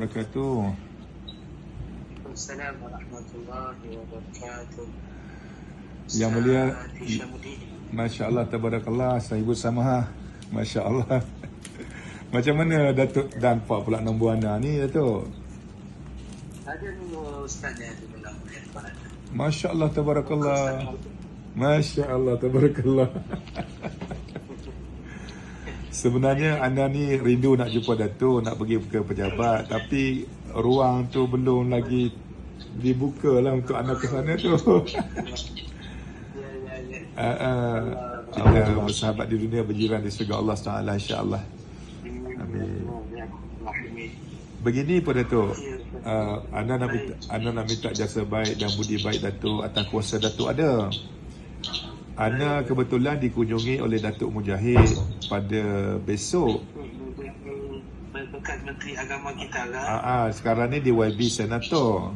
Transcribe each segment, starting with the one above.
wabarakatuh. Assalamualaikum warahmatullahi wabarakatuh. Yang mulia, Hishamuddin. Masya Allah, tabarakallah, Sahibu Samaha. Masya Allah. Macam mana Datuk nampak pula nombor anda ni, Datuk? Ada nombor ustaz yang di dalam handphone anda. Masya Allah, tabarakallah. Masya Allah, tabarakallah. Sebenarnya anda ni rindu nak jumpa Datuk, nak pergi ke pejabat, tapi ruang tu belum lagi dibuka lah untuk anda ke sana tu. Allah bersahabat di dunia, berjiran di surga Allah SWT, insya-Allah. Amin. Begini pun Datuk, anda nak minta jasa baik dan budi baik Datuk atas kuasa Datuk ada. Anda kebetulan dikunjungi oleh Datuk Mujahid pada besok. Bekas Menteri Agama kita lah. Sekarang ni di YB Senator.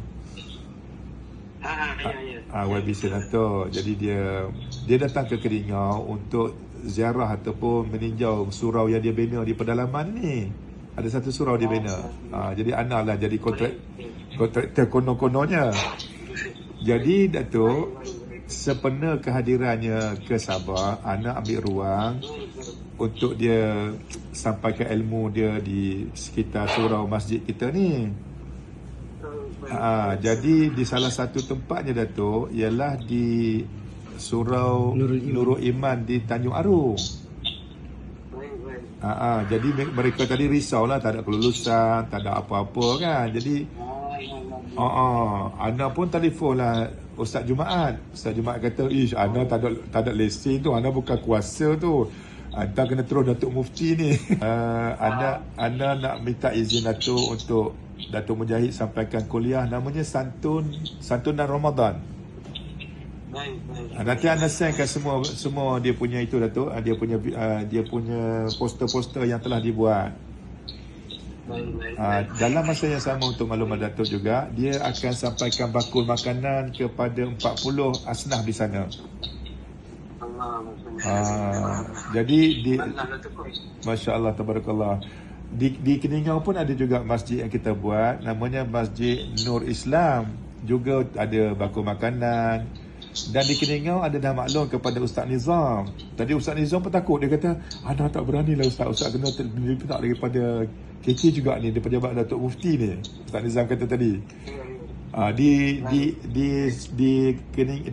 YB Senator. Jadi dia datang ke Kelingau untuk ziarah ataupun meninjau surau yang dia bina di pedalaman ni. Ada satu surau dia bina. Jadi Ana lah jadi kontraktor konon-kononnya. Jadi Datuk, sepena kehadirannya ke Sabah, Ana ambil ruang untuk dia sampaikan ilmu dia di sekitar surau masjid kita ni. Jadi di salah satu tempatnya Datuk ialah di surau Nurul Iman di Tanjung Aru. Jadi mereka tadi risaulah, tak ada kelulusan, tak ada apa-apa kan. Jadi Ana pun telefon lah Ustaz Jumaat. Ustaz Jumaat kata, Ana tak ada lesen tu, Ana bukan kuasa tu. Anda kena terus Datuk Mufti ni. Anda nak minta izin Datuk untuk Datuk Mujahid sampaikan kuliah namanya Santunan Ramadan. Nanti anda sendkan semua dia punya itu Datuk, dia punya poster-poster yang telah dibuat. Dalam masa yang sama, untuk maklumat Datuk juga, dia akan sampaikan bakul makanan kepada 40 asnaf di sana. Jadi Masya Allah, tabarakallah. Di Keningau pun ada juga masjid yang kita buat, namanya Masjid Nur Islam. Juga ada bakul makanan. Dan di Keningau ada dah maklum kepada Ustaz Nizam. Tadi Ustaz Nizam pun takut. Dia kata, Ana tak berani lah Ustaz kena minta daripada KK juga ni, daripada pejabat Datuk Mufti ni. Ustaz Nizam kata tadi.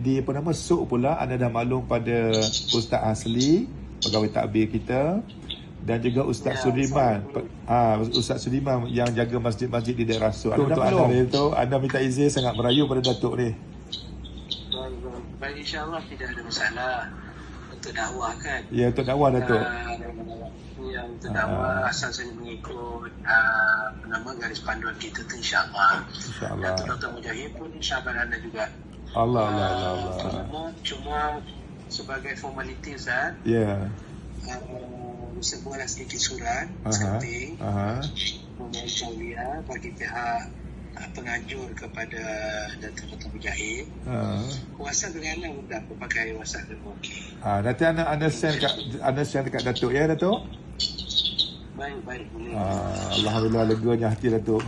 Di apa nama Sok pula anda dah maklum pada Ustaz Asli, pegawai takbir kita, dan juga Ustaz Sudiman. Ustaz Sudiman yang jaga masjid-masjid di daerah Sok. Untuk anda minta izin sangat merayu pada Datuk ni. Baik, insya-Allah tidak ada masalah untuk dakwah kan. Ya, untuk dakwah Datuk. Untuk dakwah asal saya mengikut garis panduan kita tu, insya-Allah. Insya-Allah. Dr. Mujahid pun insya-Allah anda juga. Allah. Cuma sebagai formaliti Ustaz. Ya. Sebuah sedikit surat penting bagi pihak pengajur kepada Dr. Mujahid. Kuasa dengan mudah pakai WhatsApp dan okey. Nanti anda share dekat Datuk ya, Datuk? Baik boleh. Alhamdulillah, leganya hati Datuk.